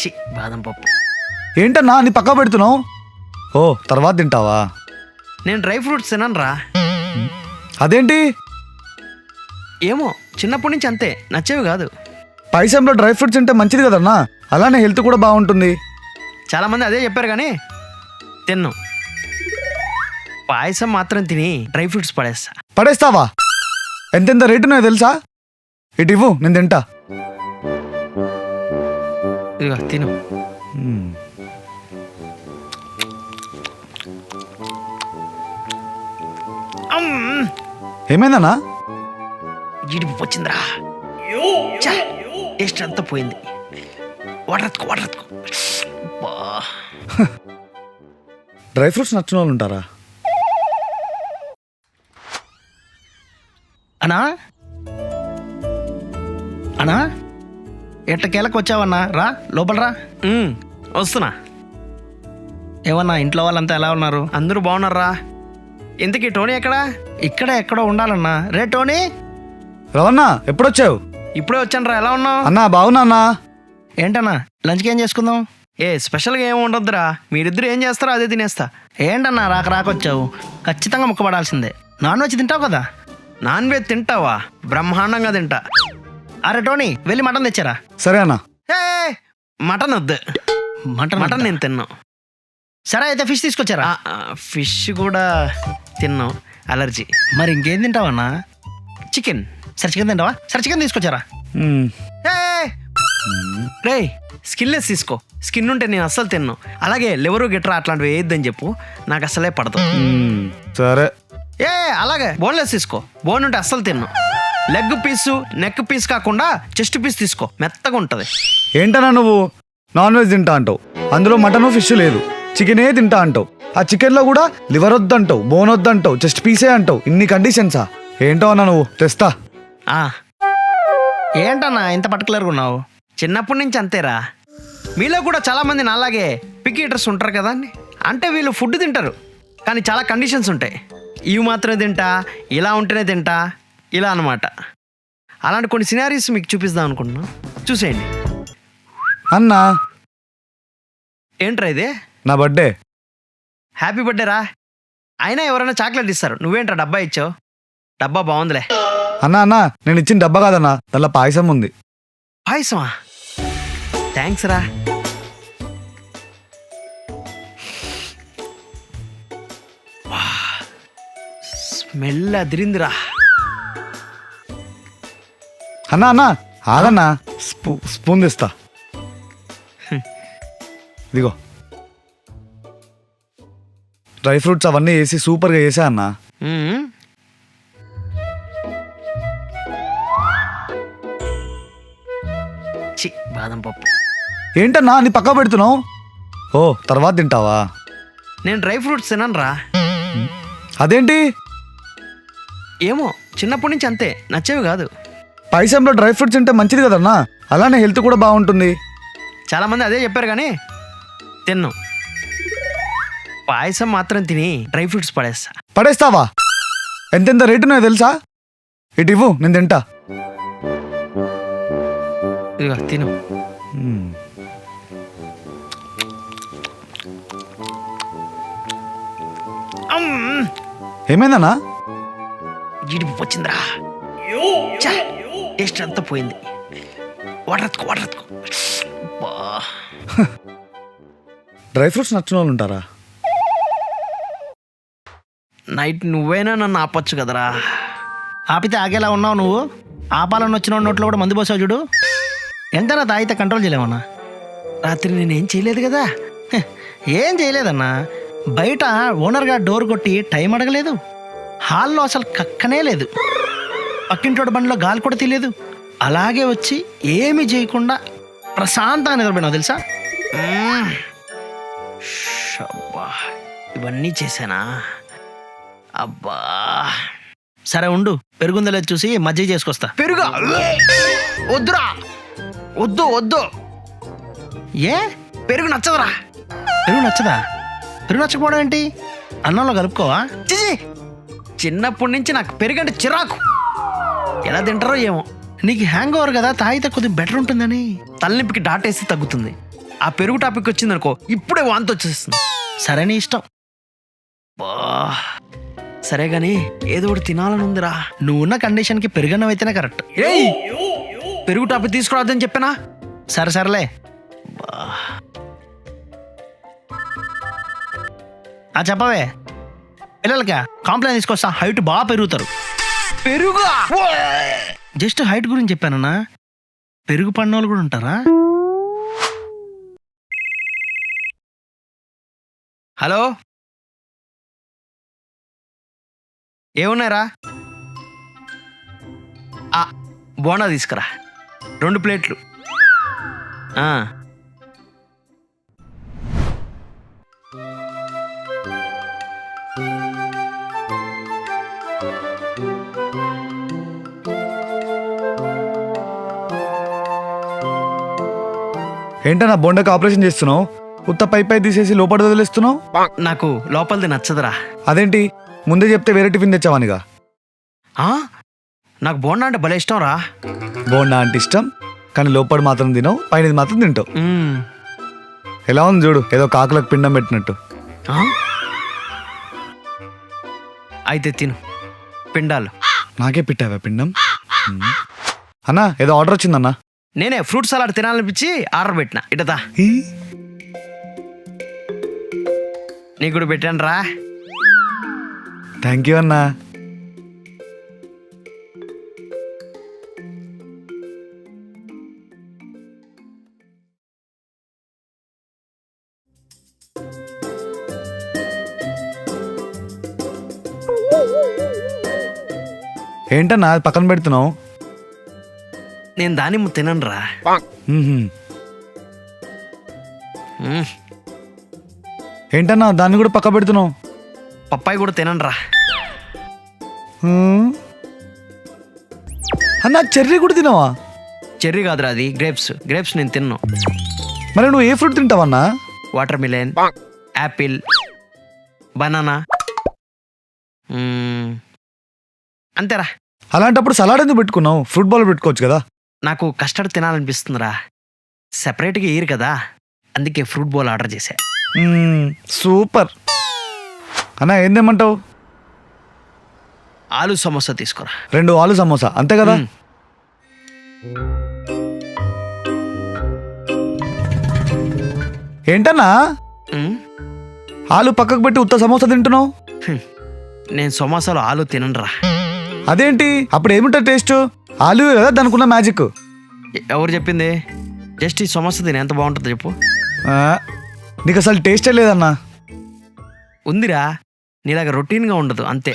చి బాదం పప్పు. ఏంటన్నా నీ పక్క పెడుతున్నావు? ఓ తర్వాత తింటావా? నేను డ్రై ఫ్రూట్స్ తినను రా. అదేంటి? ఏమో చిన్నప్పటి నుంచి అంతే, నచ్చేవి కాదు. పాయసంలో డ్రై ఫ్రూట్స్ తింటే మంచిది కదన్నా, అలానే హెల్త్ కూడా బాగుంటుంది. చాలామంది అదే చెప్పారు కానీ తిన్ను. పాయసం మాత్రం తిని డ్రై ఫ్రూట్స్ పడేస్తా. పడేస్తావా? ఎంతెంత రేటున్నాయో తెలుసా? ఇటు ఇవ్వు, నేను తింటా. ఇదిగో తిను. ఏమైందన్నా? జీడిపప్పు వచ్చిందిరా. టేస్ట్ అంతా పోయింది. వాటర్ డ్రై ఫ్రూట్స్ నచ్చిన వాళ్ళు ఉంటారా? అన్నా అన్నా ఎట్టకేలకు వచ్చావన్నా, రా లోపల రా. వస్తున్నా. ఏమన్నా ఇంట్లో వాళ్ళంతా ఎలా ఉన్నారు? అందరూ బాగున్నారా? ఇంతకీ టోనీ ఎక్కడా? ఇక్కడ ఎక్కడో ఉండాలన్నా. రే టోనీ. రవన్నా ఎప్పుడొచ్చావు? ఇప్పుడే వచ్చాను రా. ఎలా ఉన్నావు? అన్నా బాగున్నా అన్నా. ఏంటన్నా లంచ్కి ఏం చేసుకుందాం? స్పెషల్గా ఏమి ఉండొద్దురా, మీరిద్దరు ఏం చేస్తారో అదే తినేస్తా. ఏంటన్నా రాకొచ్చావు? ఖచ్చితంగా ముక్కబడాల్సిందే. నాన్ వెజ్ తింటావు కదా? నాన్ వెజ్ తింటావా? బ్రహ్మాండంగా తింటా. అరే టోనీ వెళ్ళి మటన్ తెచ్చారా? సరే అన్నా. మటన్ వద్దు. మటన్ నేను తిన్నాను. సరే అయితే ఫిష్ తీసుకొచ్చారా? ఫిష్ కూడా తిన్నాం, అలర్జీ. మరి ఇంకేం తింటావన్నా? చికెన్. సరే చికెన్ తింటావా? సరే చికెన్ తీసుకొచ్చారా? రే స్కిన్లెస్ తీసుకో. స్కిన్ ఉంటే నేను అస్సలు తిన్నాను. అలాగే లివరు గిట్రా అట్లాంటివి వేయొద్దని చెప్పు, నాకు అస్సలే పడదు. సరే. అలాగే బోన్లెస్ తీసుకో. బోన్ ఉంటే అస్సలు తిన్నాను. లెగ్ పీసు నెక్ పీస్ కాకుండా చెస్ట్ పీస్ తీసుకో, మెత్తగా ఉంటుంది. ఏంటన్నా నువ్వు నాన్ వెజ్ తింటా అంటావు, అందులో మటన్ ఫిష్ లేదు, చికెనే తింటా అంటావు. ఆ చికెన్లో కూడా లివర్ వద్దంటావు, బోన్ వద్దంటావు, చెస్ట్ పీసే అంటావు. ఇన్ని కండిషన్సా? ఏంటో అన్నా నువ్వు. తెస్తా. ఏంటన్నా ఇంత పర్టికులర్గా ఉన్నావు? చిన్నప్పటి నుంచి అంతేరా. మీలో కూడా చాలామంది నాలాగే పిక్ ఈటర్స్ ఉంటారు కదా. అంటే వీళ్ళు ఫుడ్ తింటారు కానీ చాలా కండిషన్స్ ఉంటాయి. ఇవి మాత్రమే తింటా, ఇలా ఉంటేనే తింటా, ఇలా అన్నమాట. అలాంటి కొన్ని సినారీస్ మీకు చూపిద్దాం అనుకుంటున్నాను, చూసేయండి. అన్నా ఏంట్రా ఇది? నా బర్త్డే. హ్యాపీ బర్త్డే రా. అయినా ఎవరైనా చాక్లెట్ ఇస్తారు, నువ్వేంట్రా డబ్బా ఇచ్చావు? డబ్బా బాగుందిలే. అన్నా నేను ఇచ్చిన డబ్బా కాదన్నా, దానిలో పాయసం ఉంది. పాయసమా? థ్యాంక్స్ రా. స్మెల్ అదిరిందిరా. అన్నా ఆగన్నా, స్పూన్ తెస్తా. ఇదిగో డ్రై ఫ్రూట్స్ అవన్నీ వేసి సూపర్గా వేసా అన్నా. చి బాదం పప్పు. ఏంటన్నా నీ పక్క పెడుతున్నావు? ఓ తర్వాత తింటావా? నేను డ్రై ఫ్రూట్స్ తినను రా. అదేంటి? ఏమో చిన్నప్పటి నుంచి అంతే, నచ్చేవి కాదు. పాయసంలో డ్రై ఫ్రూట్స్ తింటే మంచిది కదన్నా, అలానే హెల్త్ కూడా బాగుంటుంది. చాలామంది అదే చెప్పారు కానీ తిన్ను. పాయసం మాత్రం తిని డ్రై ఫ్రూట్స్ పడేస్తా. పడేస్తావా? ఎంతెంత రేటున్నాయో తెలుసా? ఇటు ఇవ్వు, నేను తింటా. ఇదిగో తిను. ఏమైందన్నా? జీడిపప్పు వచ్చిందిరా. టేస్ట్ అంతా పోయింది. వాటర్ డ్రై ఫ్రూట్స్ నచ్చిన వాళ్ళు ఉంటారా? నైట్ నువ్వైనా నన్ను ఆపచ్చు కదరా. ఆపితే ఆగేలా ఉన్నావు నువ్వు. ఆపాలని వచ్చిన నోట్లో కూడా మందు పోసావు చూడు. ఎంతనా తాగితే కంట్రోల్ చేయలేమన్నా. రాత్రి నేనేం చేయలేదు కదా. ఏం చేయలేదన్నా. బయట ఓనర్గా డోర్ కొట్టి టైం అడగలేదు, హాల్లో అసలు కక్కనే లేదు, పక్కింటోడి బండిలో గాలి కూడా తీయలేదు. అలాగే వచ్చి ఏమి చేయకుండా ప్రశాంతంగా నిద్రపోయినావు తెలుసా. అబ్బా ఇవన్నీ చేశానా? అబ్బా సరే ఉండు, పెరుగుందో లేదు చూసి మజ్జిగ చేసుకొస్తా. పెరుగా? వద్దురా, వద్దు. ఏ పెరుగు నచ్చదురా. పెరుగు నచ్చదా? పెరుగు నచ్చకపోవడం ఏంటి? అన్నంలో కలుపుకోవా? చిన్నప్పటి నుంచి నాకు పెరుగు అంటే చిరాకు. ఎలా తింటారో ఏమో. నీకు హ్యాంగ్ ఓవర్ కదా, తాగితే కొద్దిగా బెటర్ ఉంటుందని. తలనొప్పికి డాటేసి తగ్గుతుంది. ఆ పెరుగు టాపిక్ వచ్చింది అనుకో ఇప్పుడే వాంతి వచ్చేస్తుంది. సరే నీ ఇష్టం. బా. సరే గాని ఏదో ఒకటి తినాలని ఉందిరా. నువ్వున్న కండిషన్కి పెరుగన్నం అయితేనే కరెక్ట్. ఏయ్ పెరుగు టాపిక్ తీసుకురావద్దని చెప్పానా? సరే సరేలే. చెప్పవే. పిల్లలకా కాంప్లైంట్ తీసుకొస్తా, హైట్ బాగా పెరుగుతారు. పెరుగా? జస్ట్ హైట్ గురించి చెప్పానన్నా, పెరుగు పన్నోళ్ళు కూడా ఉంటారా? హలో, ఏమున్నారా? బోనా తీసుకురా 2 ప్లేట్లు. ఏంటన్నా బొండకి ఆపరేషన్ చేస్తున్నావు? ఉత్త పై తీసేసి లోపల వదిలేస్తున్నావు. నాకు లోపలిది నచ్చదురా. అదేంటి ముందే చెప్తే వేరే టిఫిన్ తెచ్చావానిగా. నాకు బోండా అంటే భలే ఇష్టం రా. బోండా అంటే ఇష్టం, కానీ లోపల మాత్రం తినవు, పైన మాత్రం తింటావు. ఎలా ఉంది చూడు, ఏదో కాకులకు పిండం పెట్టినట్టు. అయితే తిను పిండాలు. నాకే పెట్టావా పిండం? అన్నా ఏదో ఆర్డర్ వచ్చిందన్నా. నేనే ఫ్రూట్ సలాడ్ తినాలనిపించి ఆర్డర్ పెట్టిన. ఇటదా నీకు కూడా పెట్టాను రా. థ్యాంక్ యూ అన్నా. ఏంటన్నా అది పక్కన పెడుతున్నావు? నేను దానిమ్మ తినను రా. ఏంటన్నా దాన్ని కూడా పక్క పెడుతున్నావు? పప్పాయి కూడా తినను రా. అన్నా చెర్రీ కూడా తినవా? చెర్రీ కాదురా, అది గ్రేప్స్ నేను తిన్ను. మరి నువ్వు ఏ ఫ్రూట్ తింటావన్నా? వాటర్ మిలన్, యాపిల్, బనానా, అంతేరా. అలాంటప్పుడు సలాడ్ ఎందుకు పెట్టుకున్నావు? ఫ్రూట్ బాల్ పెట్టుకోవచ్చు కదా. నాకు కస్టర్డ్ తినాలనిపిస్తుందిరా. సెపరేట్గా ఇయ్యరు కదా, అందుకే ఫ్రూట్ బౌల్ ఆర్డర్ చేశా. సూపర్ అన్నా. ఏం తెమ్మంటావు? ఆలు సమోసా తీసుకురా. 2 ఆలు సమోసా అంతే కదా. ఏంటన్నా ఆలు పక్కకు పెట్టి ఉత్త సమోసా తింటున్నావు? నేను సమోసాలో ఆలు తిననురా. అదేంటి అప్పుడు ఏమిటో టేస్ట్? ఆలు కదా దానికున్న మ్యాజిక్. ఎవరు చెప్పింది? జస్ట్ ఈ సమోసా తిని ఎంత బాగుంటుందో చెప్పు. నీకు అసలు టేస్టే లేదన్నా. ఉందిరా, నీలాగా రొటీన్గా ఉండదు అంతే.